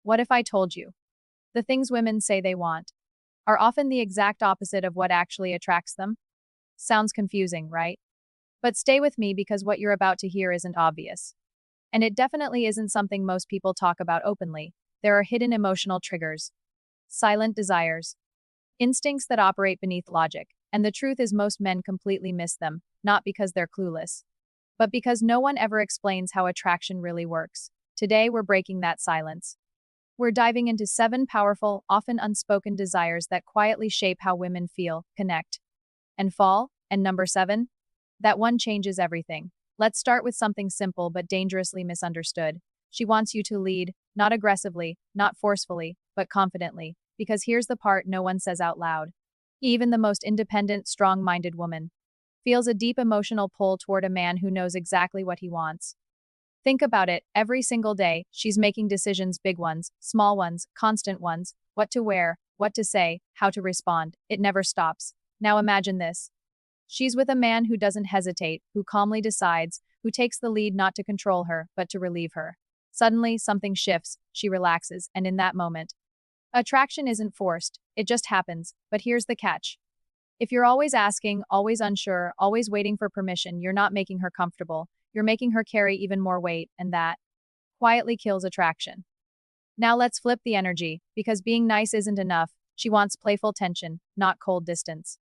What if I told you? The things women say they want are often the exact opposite of what actually attracts them? Sounds confusing, right? But stay with me because what you're about to hear isn't obvious. And it definitely isn't something most people talk about openly. There are hidden emotional triggers, silent desires, instincts that operate beneath logic. And the truth is, most men completely miss them, not because they're clueless, but because no one ever explains how attraction really works. Today, we're breaking that silence. We're diving into 7 powerful, often unspoken desires that quietly shape how women feel, connect, and fall. And number 7, that one changes everything. Let's start with something simple but dangerously misunderstood. She wants you to lead, not aggressively, not forcefully, but confidently. Because here's the part no one says out loud. Even the most independent, strong-minded woman feels a deep emotional pull toward a man who knows exactly what he wants. Think about it, every single day, she's making decisions, big ones, small ones, constant ones, what to wear, what to say, how to respond. It never stops. Now imagine this. She's with a man who doesn't hesitate, who calmly decides, who takes the lead not to control her, but to relieve her. Suddenly, something shifts, she relaxes, and in that moment, attraction isn't forced, it just happens. But here's the catch. If you're always asking, always unsure, always waiting for permission, you're not making her comfortable. You're making her carry even more weight, and that quietly kills attraction. Now let's flip the energy, because being nice isn't enough. She wants playful tension, not cold distance.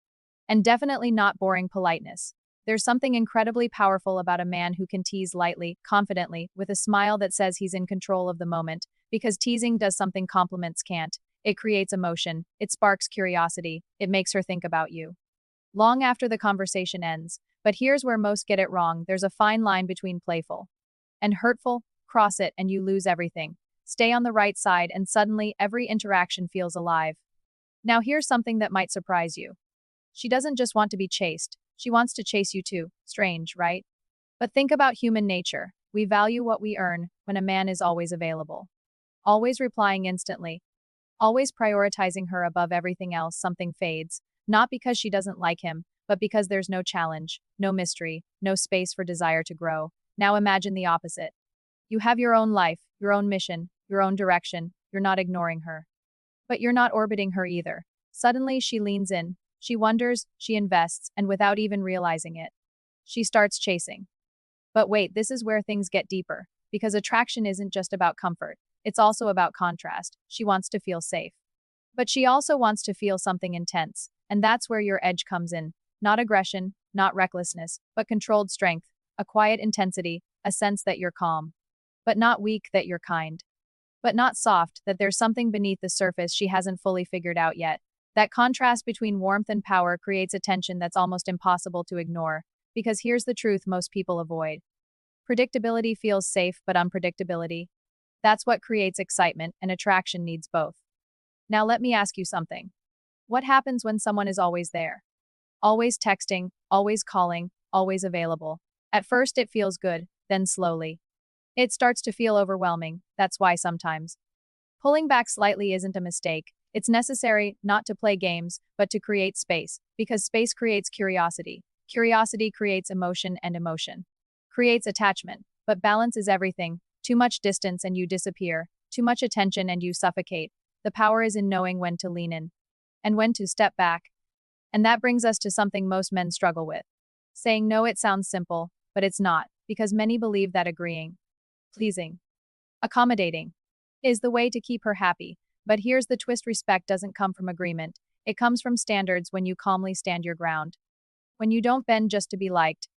And definitely not boring politeness. There's something incredibly powerful about a man who can tease lightly, confidently, with a smile that says he's in control of the moment, because teasing does something compliments can't. It creates emotion, it sparks curiosity, it makes her think about you long after the conversation ends. But here's where most get it wrong. There's a fine line between playful and hurtful. Cross it and you lose everything. Stay on the right side and suddenly every interaction feels alive. Now here's something that might surprise you. She doesn't just want to be chased. She wants to chase you too. Strange, right? But think about human nature. We value what we earn when a man is always available, always replying instantly, always prioritizing her above everything else. Something fades, not because she doesn't like him, but because there's no challenge, no mystery, no space for desire to grow. Now imagine the opposite. You have your own life, your own mission, your own direction. You're not ignoring her. But you're not orbiting her either. Suddenly, she leans in. She wonders, she invests, and without even realizing it, she starts chasing. But wait, this is where things get deeper. Because attraction isn't just about comfort. It's also about contrast. She wants to feel safe. But she also wants to feel something intense. And that's where your edge comes in. Not aggression, not recklessness, but controlled strength, a quiet intensity, a sense that you're calm. But not weak, that you're kind. But not soft, that there's something beneath the surface she hasn't fully figured out yet. That contrast between warmth and power creates a tension that's almost impossible to ignore. Because here's the truth most people avoid. Predictability feels safe, but unpredictability, that's what creates excitement, and attraction needs both. Now let me ask you something. What happens when someone is always there? Always texting, always calling, always available. At first it feels good, then slowly it starts to feel overwhelming. That's why sometimes pulling back slightly isn't a mistake. It's necessary not to play games, but to create space, because space creates curiosity. Curiosity creates emotion, and emotion creates attachment. But balance is everything. Too much distance and you disappear. Too much attention and you suffocate. The power is in knowing when to lean in and when to step back. And that brings us to something most men struggle with. Saying no. It sounds simple, but it's not, because many believe that agreeing, pleasing, accommodating is the way to keep her happy. But here's the twist: respect doesn't come from agreement. It comes from standards. When you calmly stand your ground, when you don't bend just to be liked,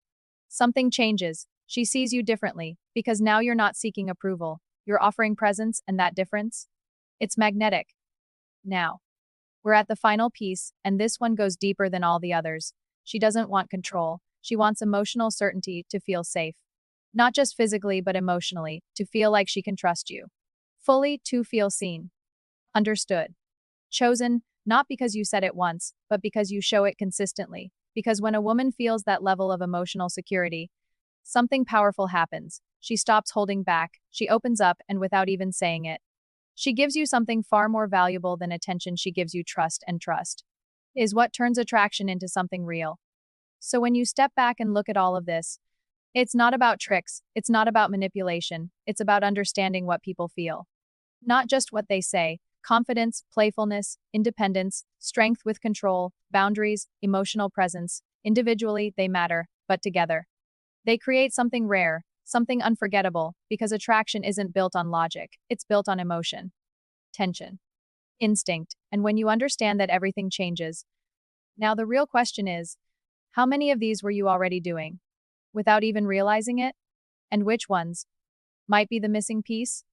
something changes. She sees you differently, because now you're not seeking approval. You're offering presence, and that difference? It's magnetic. Now, we're at the final piece, and this one goes deeper than all the others. She doesn't want control. She wants emotional certainty, to feel safe. Not just physically, but emotionally, to feel like she can trust you fully, to feel seen, understood, chosen, not because you said it once, but because you show it consistently. Because when a woman feels that level of emotional security, something powerful happens. She stops holding back, she opens up, and without even saying it, she gives you something far more valuable than attention. She gives you trust, and trust is what turns attraction into something real. So when you step back and look at all of this, it's not about tricks, it's not about manipulation, it's about understanding what people feel. Not just what they say: confidence, playfulness, independence, strength with control, boundaries, emotional presence. Individually, they matter, but together, they create something rare, something unforgettable, because attraction isn't built on logic, it's built on emotion, tension, instinct, and when you understand that everything changes. Now, the real question is, how many of these were you already doing, without even realizing it? And which ones might be the missing piece?